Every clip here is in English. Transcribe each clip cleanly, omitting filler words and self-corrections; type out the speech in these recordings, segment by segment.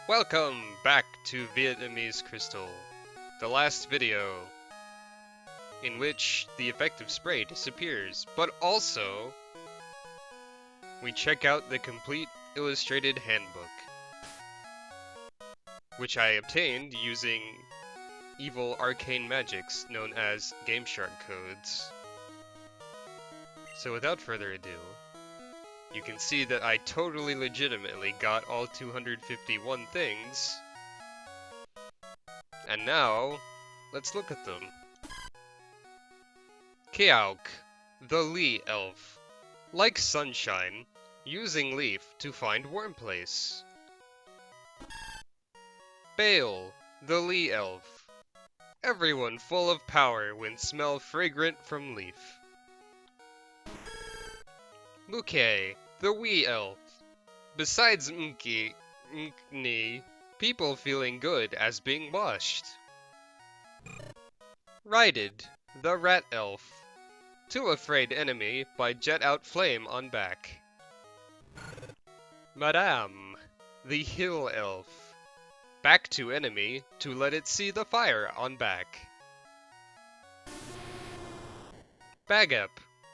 Welcome back to Vietnamese Crystal, the last video in which the effective spray disappears, but also we check out the complete illustrated handbook, which I obtained using evil arcane magics known as Game Shark codes. So without further ado, you can see that I totally legitimately got all 251 things. And now, let's look at them. Keauk, the Lee Elf. Like sunshine, using leaf to find warm place. Bale, the Lee Elf. Everyone full of power when smell fragrant from leaf. Muke, the Wee Elf. Besides Mkni, people feeling good as being washed. Righted, the Rat Elf. Too afraid enemy by jet out flame on back. Madame, the Hill Elf. Back to enemy to let it see the fire on back. Bagap,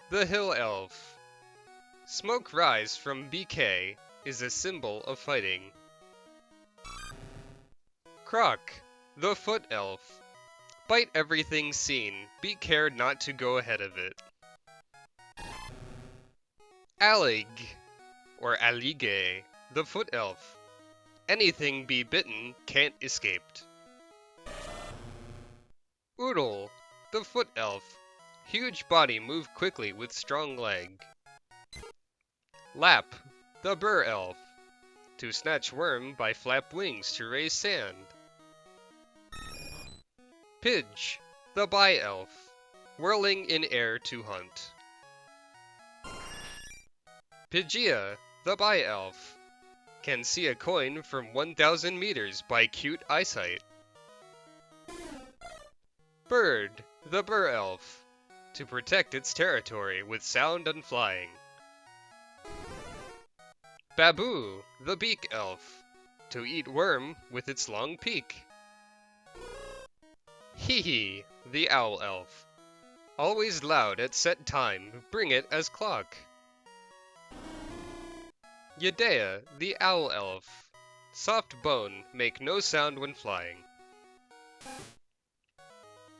the Hill Elf. Smoke rise from BK is a symbol of fighting. Croc, the Foot Elf. Bite everything seen, be care not to go ahead of it. Alig, or Alige, the Foot Elf. Anything be bitten can't escape. Oodle, the Foot Elf. Huge body move quickly with strong leg. Lap, the Burr Elf. To snatch worm by flap wings to raise sand. Pidge, the Bi Elf. Whirling in air to hunt. Pidgeia, the Bi Elf. Can see a coin from 1,000 meters by cute eyesight. Bird, the Burr Elf. To protect its territory with sound and flying. Baboo, the Beak Elf. To eat worm with its long beak. Hee, the Owl Elf. Always loud at set time, bring it as clock. Yedea, the Owl Elf. Soft bone, make no sound when flying.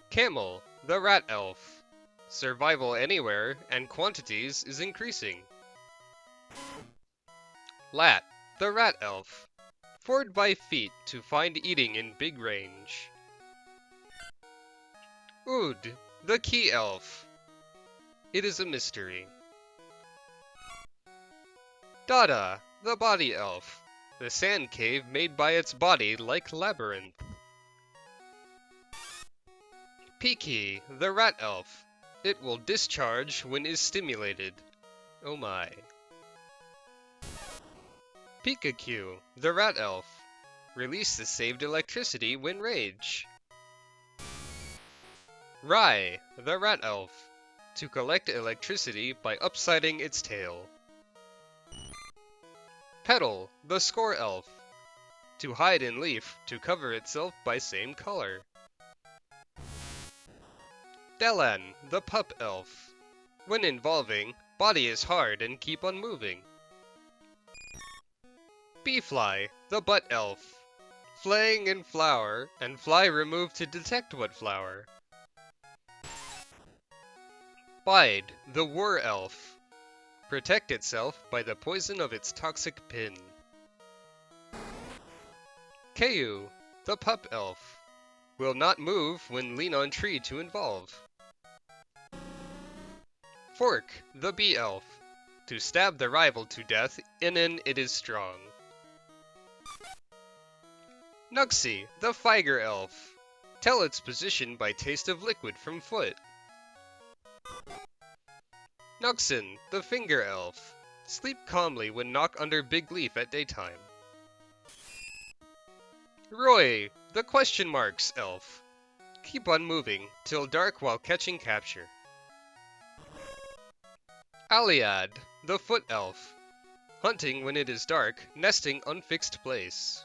Camel, the Rat Elf. Survival anywhere and quantities is increasing. Lat, the Rat Elf. Ford by feet to find eating in big range. Ood, the Key Elf. It is a mystery. Dada, the Body Elf. The sand cave made by its body like labyrinth. Peaky, the Rat Elf. It will discharge when is stimulated. Oh my. Pikachu, the Rat Elf. Release the saved electricity when rage. Rai, the Rat Elf. To collect electricity by upsiding its tail. Petal, the Score Elf. To hide in leaf to cover itself by same color. Delan, the Pup Elf. When involving, body is hard and keep on moving. Beefly, the Butt Elf. Flaying in flower, and fly removed to detect what flower. Bide, the War Elf. Protect itself by the poison of its toxic pin. Kayu, the Pup Elf. Will not move when lean on tree to involve. Fork, the Bee Elf. To stab the rival to death in an it is strong. Nuxie, the Figer Elf. Tell its position by taste of liquid from foot. Nuxin, the Finger Elf. Sleep calmly when knock under big leaf at daytime. Roy, the Question Marks Elf. Keep on moving till dark while catching capture. Aliad, the Foot Elf. Hunting when it is dark, nesting unfixed place.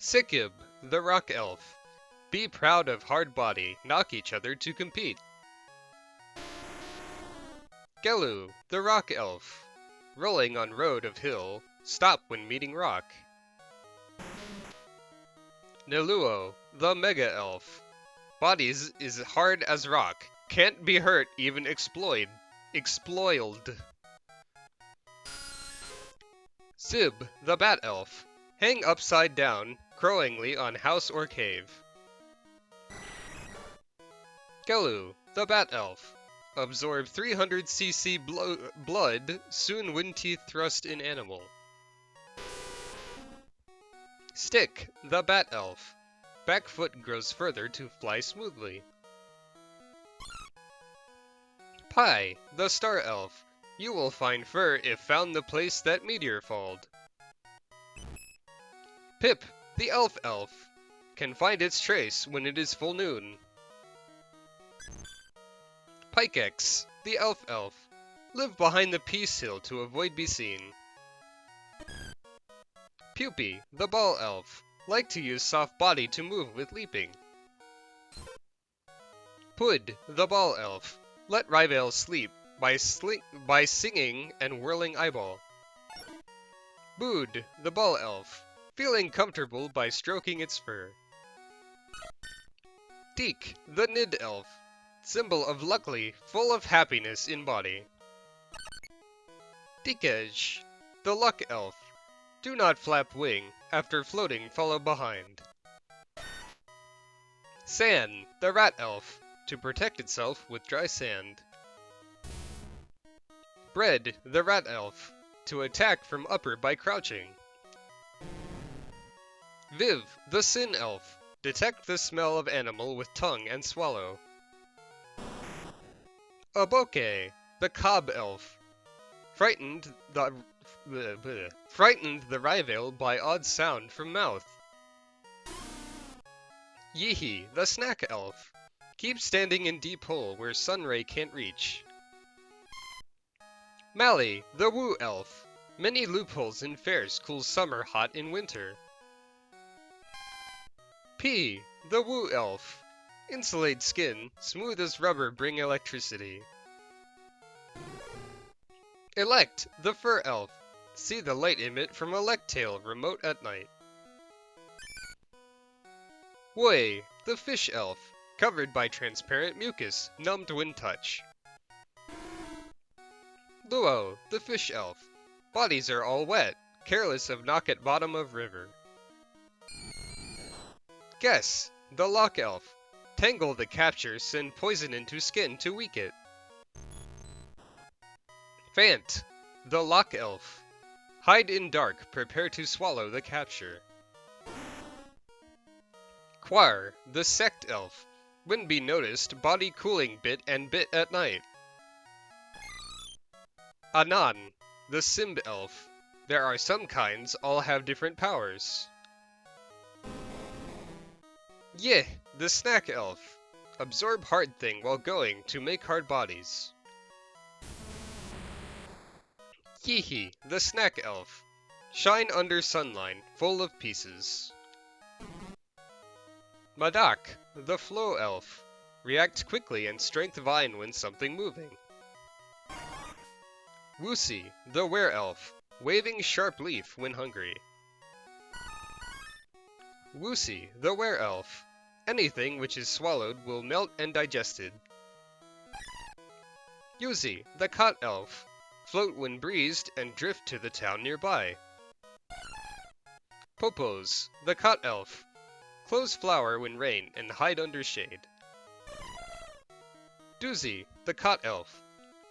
Sikib, the rock elf. Be proud of hard body, knock each other to compete. Gelu, the rock elf. Rolling on road of hill, stop when meeting rock. Neluo, the mega elf. Bodies is hard as rock, can't be hurt even exploiled. Sib, the bat elf. Hang upside down, crowingly on house or cave. Gelu, the bat elf. Absorb 300cc blood, soon when teeth thrust in animal. Stick, the bat elf. Back foot grows further to fly smoothly. Pi, the star elf. You will find fur if found the place that meteor falled. Pip, the elf elf. Can find its trace when it is full noon. Pikex, the elf elf. Live behind the peace hill to avoid be seen. Pupi, the ball elf. Like to use soft body to move with leaping. Pud, the ball elf. Let Ryvale sleep by singing and whirling eyeball. Bood, the ball elf. Feeling comfortable by stroking its fur. Deek, the nid elf. Symbol of luckily, full of happiness in body. Deekej, the luck elf. Do not flap wing, after floating follow behind. San, the rat elf. To protect itself with dry sand. Bread, the rat elf. To attack from upper by crouching. Viv, the sin elf. Detect the smell of animal with tongue and swallow. Aboke, the cob elf. Frightened the Ryvale by odd sound from mouth. Yeehee, the snack elf. Keep standing in deep hole where sunray can't reach. Mally, the woo elf. Many loopholes in fairs cool summer hot in winter. P, the woo elf. Insulate skin, smooth as rubber bring electricity. Elect, the fur elf. See the light emit from Electail remote at night. Woi, the fish elf. Covered by transparent mucus, numbed when touch. Luo, the fish elf. Bodies are all wet, careless of knock at bottom of river. Guess, the lock elf. Tangle the capture, send poison into skin to weak it. Fant, the lock elf. Hide in dark, prepare to swallow the capture. Quar, the sect elf. When be noticed, body cooling bit and bit at night. Anan, the Simb elf. There are some kinds, all have different powers. Yeh, the snack elf. Absorb hard thing while going to make hard bodies. Hehe, the snack elf. Shine under sunline, full of pieces. Madak, the flow elf. React quickly and strength vine when something moving. Woosie, the were elf. Waving sharp leaf when hungry. Woosie, the were elf. Anything which is swallowed will melt and digested. Yuzi, the cot elf. Float when breezed and drift to the town nearby. Popos, the cot elf. Close flower when rain and hide under shade. Doozy, the cot elf.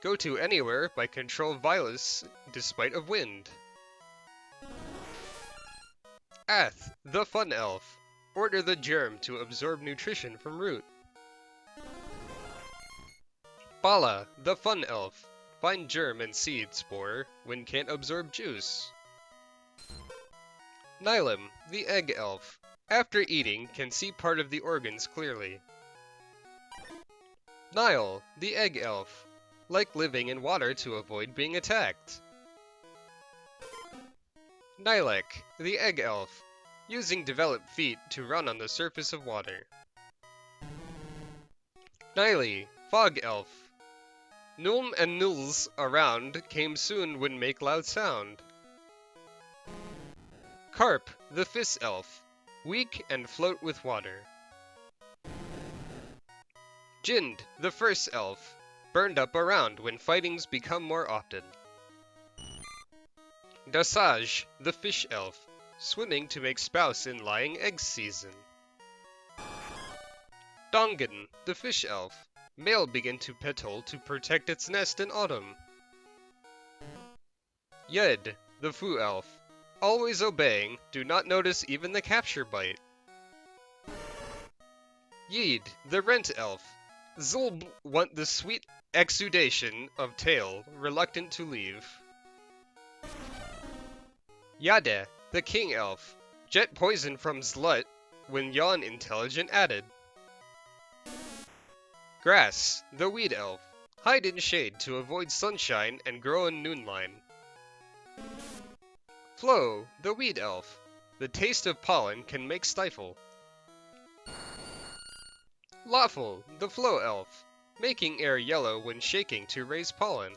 Go to anywhere by control violence despite of wind. Ath, the fun elf. Order the germ to absorb nutrition from root. Bala, the fun elf. Find germ and seed spore when can't absorb juice. Nylem, the egg elf. After eating, can see part of the organs clearly. Nile, the egg elf. Like living in water to avoid being attacked. Nilek, the egg elf. using developed feet to run on the surface of water. Nily, Fog Elf. Nulm and Nuls around came soon would make loud sound. Carp, the Fist Elf. Weak and float with water. Jind, the First Elf. Burned up around when fightings become more often. Dasaj, the Fish Elf. Swimming to make spouse in lying egg season. Dongan, the Fish Elf. Male begin to petal to protect its nest in autumn. Yed, the Fu Elf. Always obeying, do not notice even the capture bite. Yeed, the Rent Elf. Zulb want the sweet exudation of tail, reluctant to leave. Yade, the King Elf. Jet poison from Zlut, when yawn intelligent added. Grass, the Weed Elf. Hide in shade to avoid sunshine and grow in noonline. Flo, the Weed Elf. The taste of pollen can make stifle. Lawful, the Flow Elf. Making air yellow when shaking to raise pollen.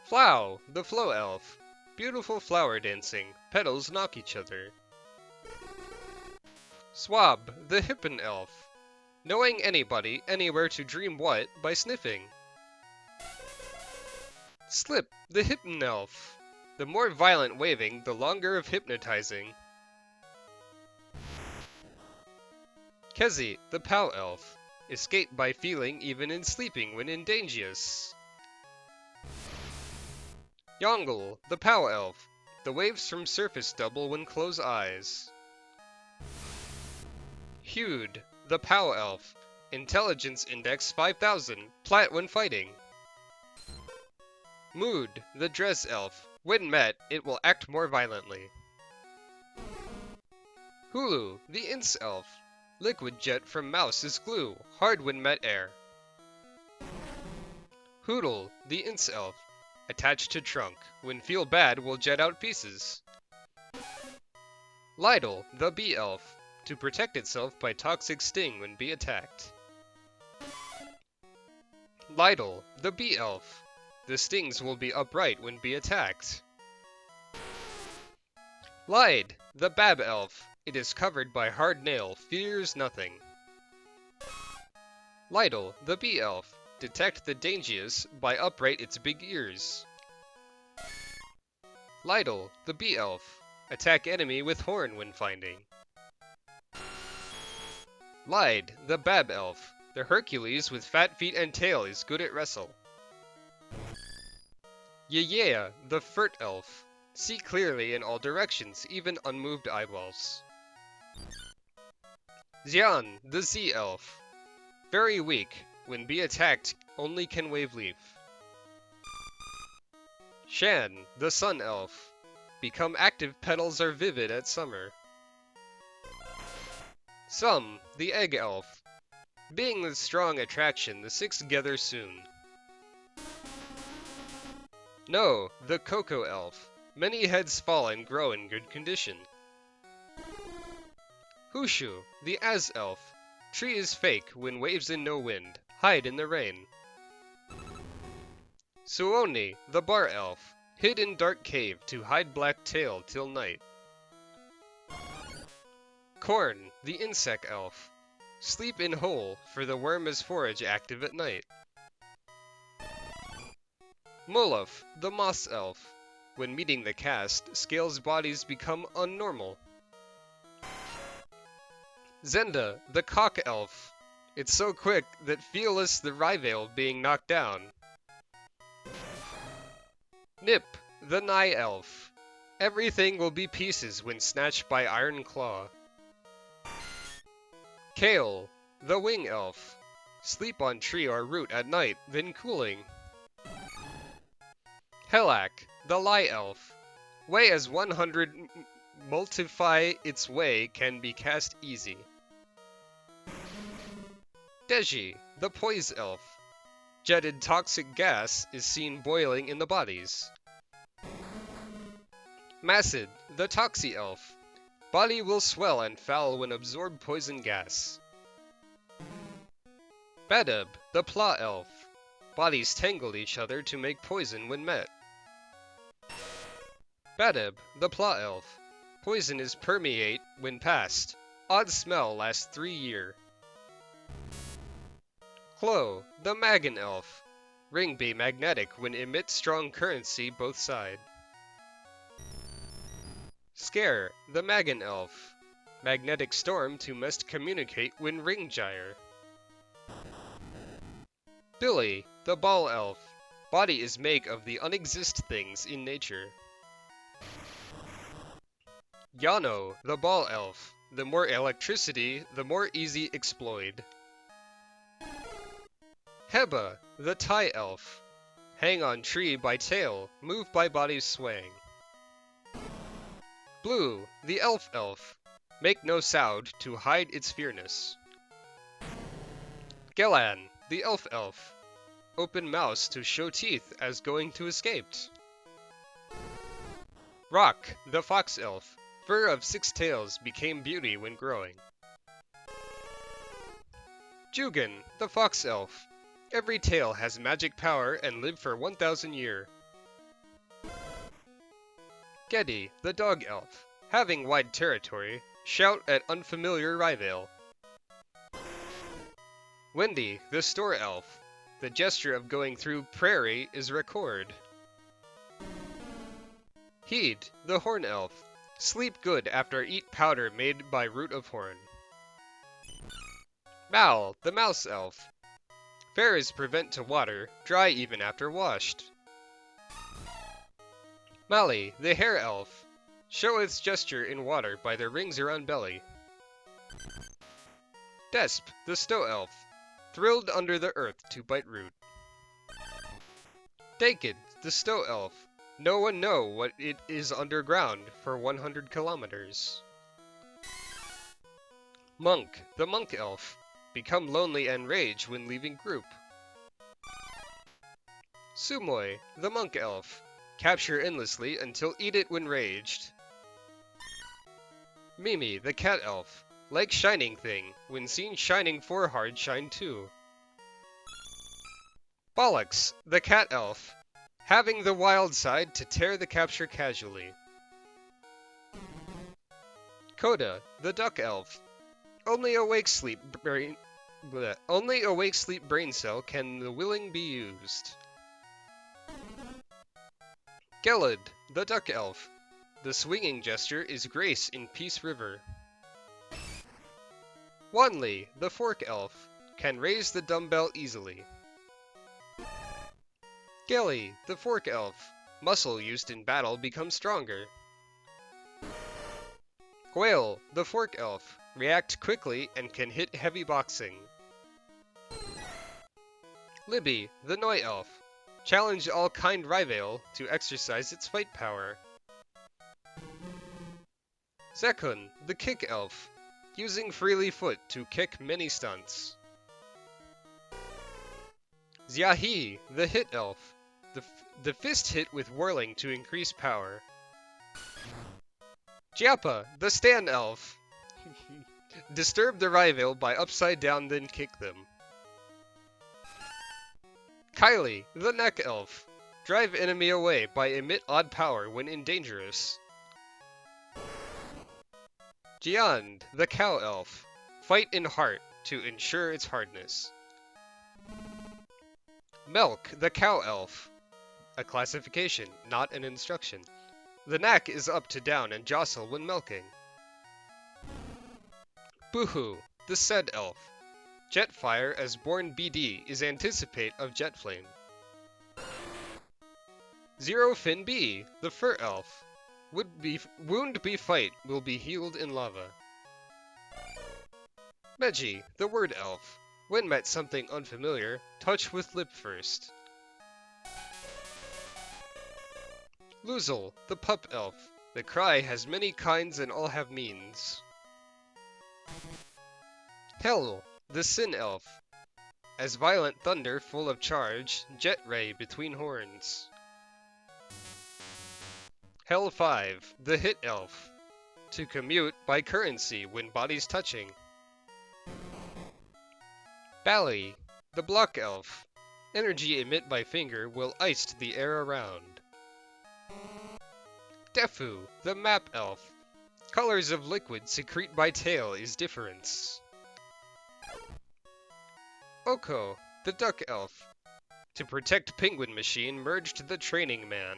Flow, the Flow Elf. Beautiful flower dancing, petals knock each other. Swab, the Hippin Elf. Knowing anybody, anywhere to dream what, by sniffing. Slip, the Hypn Elf. The more violent waving, the longer of hypnotizing. Kezi, the Pow Elf. Escape by feeling even in sleeping when endangerous. Yongle, the Pow Elf. The waves from surface double when close eyes. Hued, the Pow Elf. Intelligence index 5000, plat when fighting. Mood, the Dress Elf. When met, it will act more violently. Hulu, the Ince Elf. Liquid jet from mouse is glue, hard when met air. Hoodle, the Ince Elf. Attached to trunk. When feel bad, will jet out pieces. Lydle, the Bee Elf. To protect itself by toxic sting when bee attacked. Lydle, the Bee Elf. The stings will be upright when bee attacked. Lyde, the Bab Elf. It is covered by hard nail, fears nothing. Lydle, the Bee Elf. Detect the dangers by upright its big ears. Lydle, the Bee Elf. Attack enemy with horn when finding. Lyde, the Bab Elf. The Hercules with fat feet and tail is good at wrestle. Yaya, the Furt Elf. See clearly in all directions, even unmoved eyeballs. Xian, the Z Elf. Very weak. When be attacked, only can wave leaf. Shan, the Sun Elf. Become active petals are vivid at summer. Sum, the Egg Elf. Being the strong attraction, the six gather soon. No, the Cocoa Elf. Many heads fall and grow in good condition. Hushu, the Az Elf. Tree is fake when waves in no wind. Hide in the rain. Suoni, the Bar Elf. Hid in dark cave to hide black tail till night. Corn, the Insect Elf. Sleep in hole, for the worm is forage active at night. Moluf, the Moss Elf. When meeting the cast, Scale's bodies become unnormal. Zenda, the Cock Elf. It's so quick that feelless the Rivale being knocked down. Nip, the Nye Elf. Everything will be pieces when snatched by Iron Claw. Kale, the Wing Elf. Sleep on tree or root at night, then cooling. Helak, the Lie Elf. Weigh as 100 multiply its way can be cast easy. Deji, the Poise Elf. Jetted toxic gas is seen boiling in the bodies. Macid, the Toxie Elf. Body will swell and foul when absorb poison gas. Badub, the Pla Elf. Bodies tangle each other to make poison when met. Badub, the Pla Elf. Poison is permeate when passed. Odd smell lasts 3 year. Clo, the Magan Elf. Ring be magnetic when emit strong currency both side. Scare, the Magan Elf. Magnetic storm to must communicate when ring gyre. Billy, the Ball Elf. Body is make of the unexist things in nature. Yano, the Ball Elf. The more electricity, the more easy exploit. Heba, the Thai Elf. Hang on tree by tail, move by body swaying. Blue, the Elf. Make no sound to hide its fearness. Gelan, the Elf. Open mouth to show teeth as going to escape. Rock, the Fox Elf. Fur of 6 tails became beauty when growing. Jugan, the Fox Elf. Every tail has magic power and live for 1,000 years. Geddy, the Dog Elf. Having wide territory, shout at unfamiliar rival. Wendy, the Store Elf. The gesture of going through prairie is record. Heed, the Horn Elf. Sleep good after eat powder made by root of horn. Mal, the Mouse Elf. Fair is prevent to water, dry even after washed. Mali, the Hare Elf. Show its gesture in water by the rings around belly. Desp, the Stow Elf. Thrilled under the earth to bite root. Dakid, the Stow Elf. No one know what it is underground for 100 kilometers. Monk, the Monk Elf. Become lonely and rage when leaving group. Sumoy, the Monk Elf. Capture endlessly until eat it when raged. Mimi, the Cat Elf. Like shining thing, when seen shining 4 hard shine 2. Bollocks, the Cat Elf. Having the wild side to tear the capture casually. Coda, the Duck Elf. Only awake sleep brain cell can the willing be used. Gelid, the Duck Elf. The swinging gesture is grace in Peace River. Wanli, the Fork Elf. Can raise the dumbbell easily. Gilly, the Fork Elf. Muscle used in battle becomes stronger. Gwail, the Fork Elf. React quickly and can hit heavy boxing. Libby, the Noi Elf. Challenge all kind rival to exercise its fight power. Zekun, the Kick Elf. Using freely foot to kick many stunts. Xiahi, the Hit Elf. The fist hit with whirling to increase power. Jiapa, the Stand Elf. Disturb the rival by upside down then kick them. Kylie, the Neck Elf. Drive enemy away by emit odd power when in dangerous. Jiand, the Cow Elf. Fight in heart to ensure its hardness. Milk, the Cow Elf. A classification, not an instruction. The knack is up to down and jostle when milking. Boohoo, the Said Elf. Jetfire as born BD is anticipate of jet flame. Zero Fin B, the Fur Elf. Wound be fight will be healed in lava. Meji, the Word Elf. When met something unfamiliar, touch with lip first. Luzel, the Pup Elf. The cry has many kinds and all have means. Hell, the Sin Elf. As violent thunder full of charge, jet ray between horns. Hell 5, the Hit Elf. To commute by currency when bodies touching. Bally, the Block Elf. Energy emit by finger will ice the air around. Defu, the Map Elf. Colors of liquid secrete by tail is difference. Oko, the Duck Elf. To protect Penguin Machine merged the Training Man.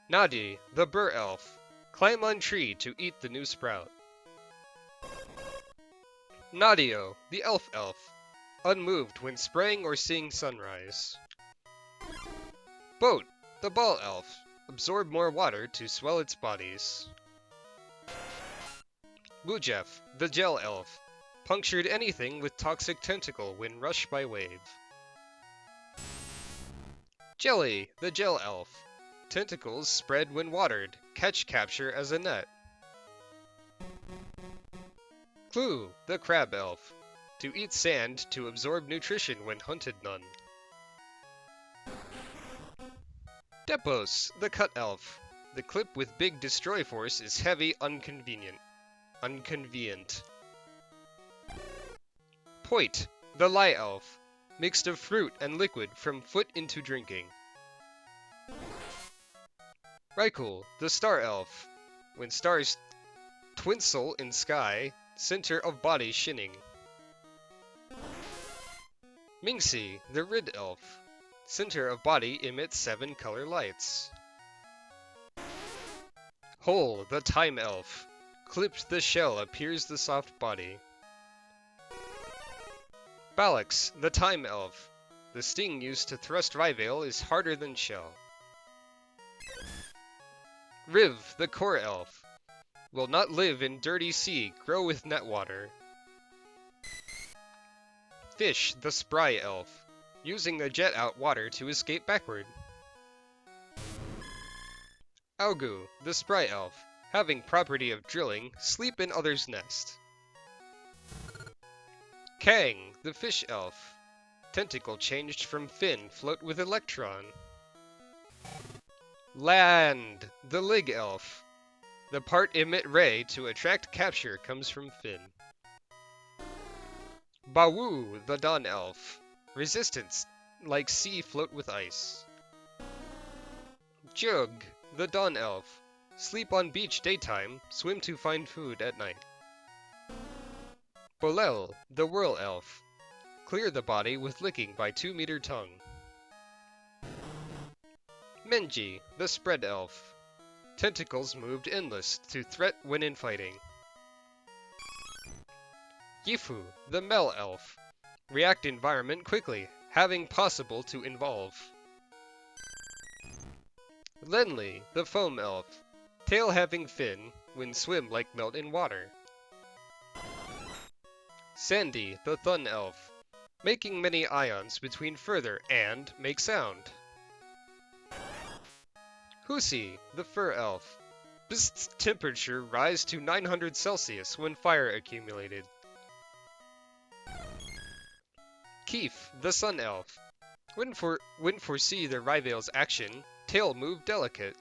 Nadi, the Burr Elf. Climb on tree to eat the new sprout. Nadio, the Elf Elf. Unmoved when spraying or seeing sunrise. Boat, the Ball Elf. Absorb more water to swell its bodies. Mujef, the Gel Elf. Punctured anything with toxic tentacle when rushed by wave. Jelly, the Gel Elf. Tentacles spread when watered, catch capture as a net. Clue, the Crab Elf. To eat sand to absorb nutrition when hunted none. Depos, the Cut Elf. The clip with big destroy force is heavy, unconvenient. Point, the Lie Elf. Mixed of fruit and liquid from foot into drinking. Rykul, the Star Elf. When stars twinstle in sky, center of body shinning. Mingxi, the Rid Elf. Center of body emits 7 color lights. Hole, the Time Elf. Clipped the shell appears the soft body. Balax, the Time Elf. The sting used to thrust Ryvale is harder than shell. Riv, the Core Elf. Will not live in dirty sea, grow with net water. Fish, the Spry Elf. Using a jet out water to escape backward. Augu, the Spry Elf. Having property of drilling, sleep in other's nest. Kang, the Fish Elf. Tentacle changed from fin, float with electron. Land, the Lig Elf. The part emit ray to attract capture comes from fin. Bawu, the Dawn Elf. Resistance, like sea float with ice. Jug, the Dawn Elf. Sleep on beach daytime, swim to find food at night. Bolel, the Whirl Elf. Clear the body with licking by 2-meter tongue. Menji, the Spread Elf. Tentacles moved endless to threat when in fighting. Yifu, the Mel Elf. React environment quickly, having possible to involve. Lenli, the Foam Elf. Tail having fin, when swim like melt in water. Sandy, the Thun Elf. Making many ions between further and make sound. Husi, the Fur Elf. Bist's temperature rise to 900 Celsius when fire accumulated. Keef, the Sun Elf. When foresee the Ryvale's action, tail move delicate.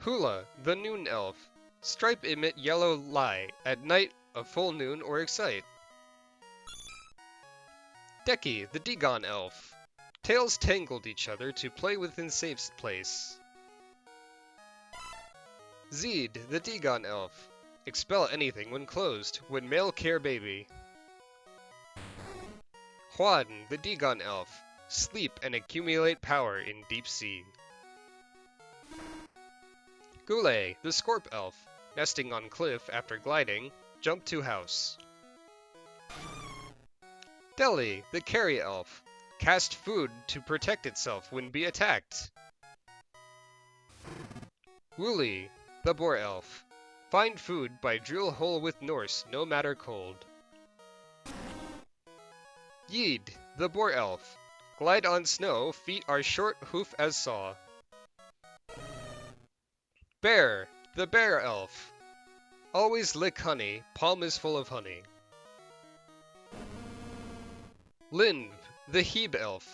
Hula, the Noon Elf. Stripe emit yellow lie at night of full noon or excite. Deki, the Dagon Elf. Tails tangled each other to play within safe place. Zed, the Dagon Elf. Expel anything when closed, when male care baby. Huan, the Dagon Elf. Sleep and accumulate power in deep sea. Gule, the Scorp Elf. Nesting on cliff after gliding, jump to house. Deli, the Carry Elf. Cast food to protect itself when be attacked. Wooly, the Boar Elf. Find food by drill hole with Norse, no matter cold. Yeed, the Boar Elf. Glide on snow, feet are short, hoof as saw. Bear, the Bear Elf. Always lick honey, palm is full of honey. Linv, the Hebe Elf.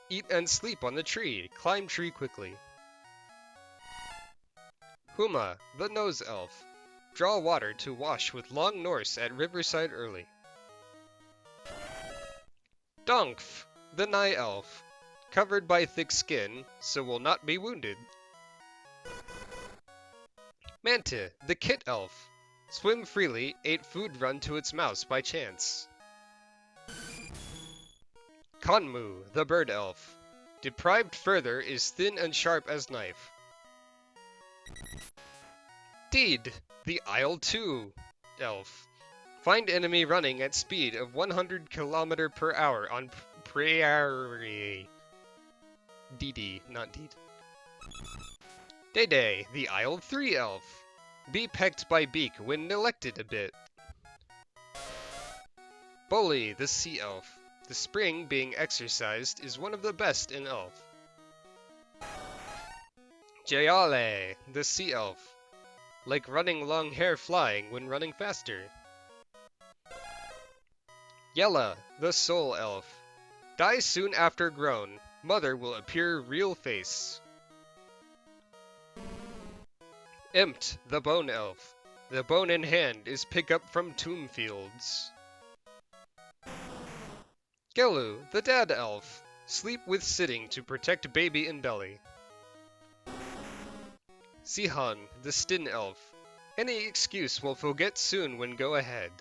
Eat and sleep on the tree. Climb tree quickly. Huma, the nose elf. Draw water to wash with Long Norse at riverside early. Donkf, the Nigh elf. Covered by thick skin, so will not be wounded. Manta, the kit elf. Swim freely, ate food run to its mouse by chance. Konmu, the bird elf. Deprived further is thin and sharp as knife. Deed, the Isle 2 elf. Find enemy running at speed of 100 km per hour on prairie. DD, not Deed. Dede, the Isle 3 elf. Be pecked by beak when neglected a bit. Bully, the sea elf. The spring being exercised is one of the best in elf. Jayale, the sea elf. Like running long hair flying when running faster. Yella, the soul elf. Die soon after grown. Mother will appear real face. Impt, the bone elf. The bone in hand is pick up from tomb fields. Gelu, the dad elf. Sleep with sitting to protect baby in belly. Sihan, the stin elf. Any excuse will forget soon when go ahead.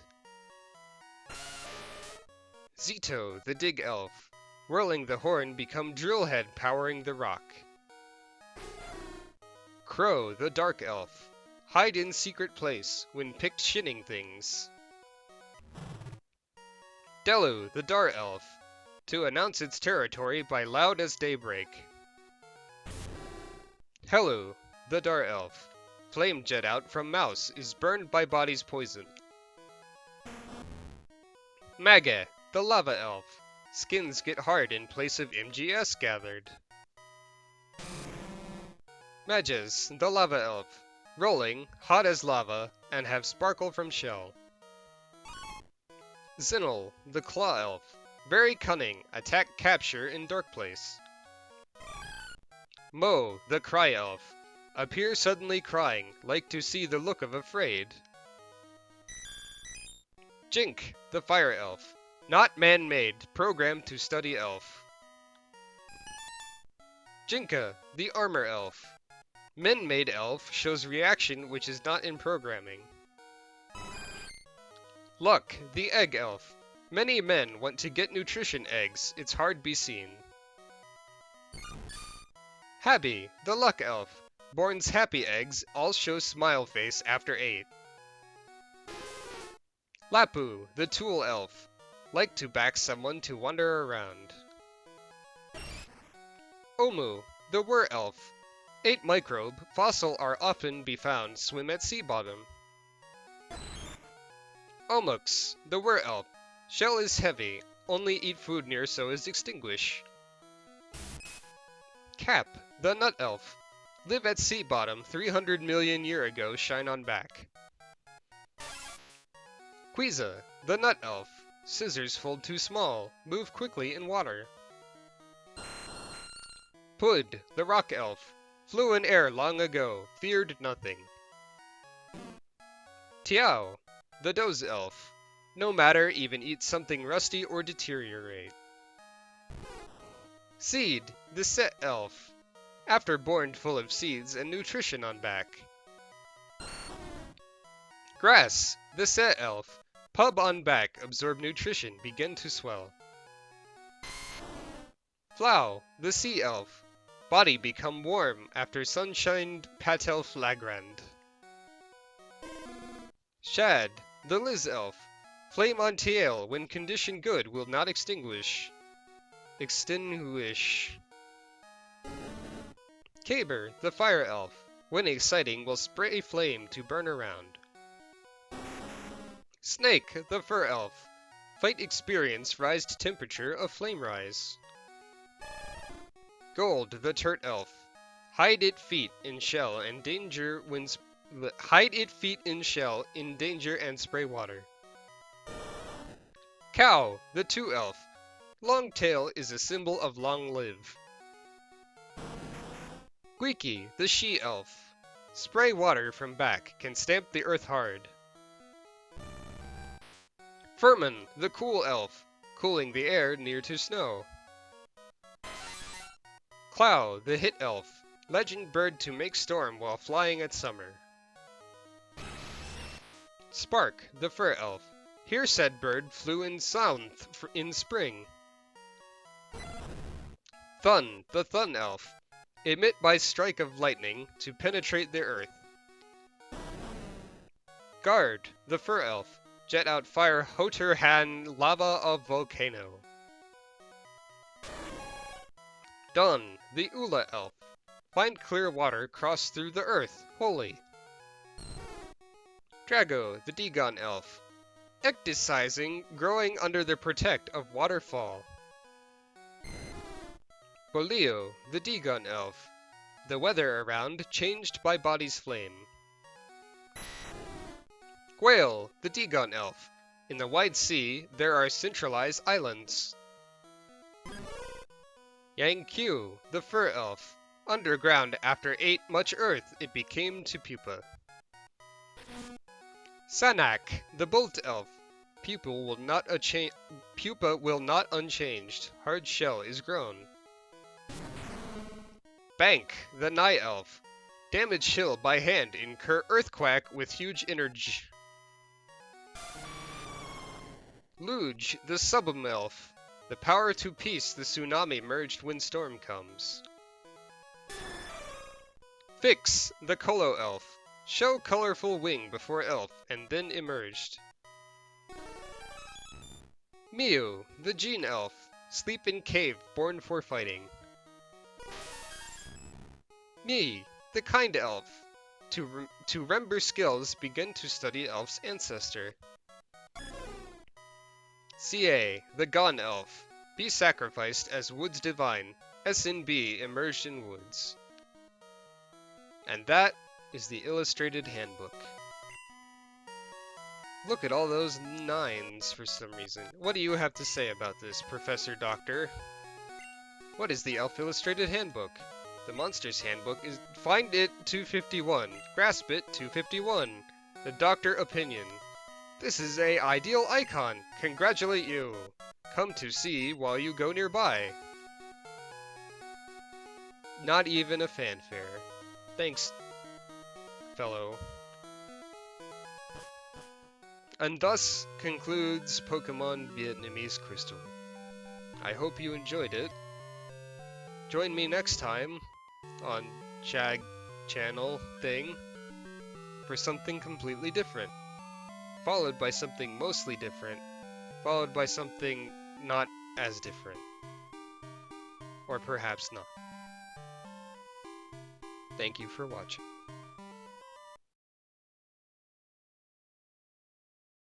Zito, the dig elf. Whirling the horn become drillhead powering the rock. Crow, the dark elf. Hide in secret place when picked shinning things. Delu, the dar elf. To announce its territory by loud as daybreak. Helu, the dar elf. Flame jet out from mouse is burned by body's poison. Mage, the lava elf. Skins get hard in place of MGS gathered. Mages, the lava elf. Rolling, hot as lava, and have sparkle from shell. Zinel, the claw elf. Very cunning, attack capture in dark place. Mo, the cry elf. Appear suddenly crying, like to see the look of afraid. Jink, the fire elf. Not man-made, programmed to study elf. Jinka, the armor elf. Men-made elf shows reaction which is not in programming. Luck, the egg elf. Many men want to get nutrition eggs, it's hard be seen. Happy, the luck elf. Born's happy eggs all show smile face after 8. Lapu, the tool elf. Like to back someone to wander around. Omu, the were elf. 8 microbe, fossil are often be found swim at sea bottom. Omux, the were elf. Shell is heavy, only eat food near so is extinguish. Cap, the nut elf. Live at sea bottom 300 million year ago shine on back. Quiza, the nut elf. Scissors fold too small, move quickly in water. Pud, the rock elf. Flew in air long ago, feared nothing. Tiao, the doze elf. No matter, even eat something rusty or deteriorate. Seed, the set elf. After born full of seeds and nutrition on back. Grass, the set elf. Pub on back, absorb nutrition, begin to swell. Flow, the sea elf. Body become warm after sunshine patel flagrand. Shad, the Liz elf. Flame on tail when condition good will not extinguish. Extinguish. Caber, the fire elf. When exciting will spray flame to burn around. Snake, the fur elf. Fight experience rise to temperature of flame rise. Gold, the turt elf. Hide it feet in shell and danger when hide it feet in shell in danger and spray water. Cow, the two elf. Long tail is a symbol of long live. Squeaky, the she-elf. Spray water from back, can stamp the earth hard. Furman, the cool elf, cooling the air near to snow. Clow, the hit elf, legend bird to make storm while flying at summer. Spark, the fur elf, here said bird flew in sound in spring. Thun, the thun elf, emit by strike of lightning to penetrate the earth. Guard, the fur elf, jet out fire hoter han lava of volcano. Dun, the Ula elf, find clear water cross through the earth, holy. Drago, the Dagon elf, ecdicizing growing under the protect of waterfall. Bolio, the Dagon elf, the weather around changed by body's flame. Whale, the Dagon elf, in the wide sea there are centralized islands. Yang Q, the fur elf, underground after ate much earth it became to pupa. Sanak, the bolt elf, pupa will not unchanged, hard shell is grown. Bank, the night elf, damage hill by hand incur earthquake with huge energy. Luge, the subum elf, the power to peace the tsunami merged when storm comes. Fix, the Colo elf, show colorful wing before elf and then emerged. Miu, the Gene elf, sleep in cave born for fighting. Mi, the kind elf, to remember skills begin to study elf's ancestor. Ca, the Gon elf, be sacrificed as woods divine, SNB emerged in woods. And that is the illustrated handbook. Look at all those 9s for some reason. What do you have to say about this, Professor Doctor? What is the Elf Illustrated Handbook? The Monster's Handbook is Find It 251, Grasp It 251, The Doctor Opinion. This is a ideal icon. Congratulate you. Come to see while you go nearby. Not even a fanfare. Thanks, fellow. And thus concludes Pokémon Vietnamese Crystal. I hope you enjoyed it. Join me next time on Chag channel thing for something completely different, followed by something mostly different, followed by something not as different, or perhaps not. Thank you for watching.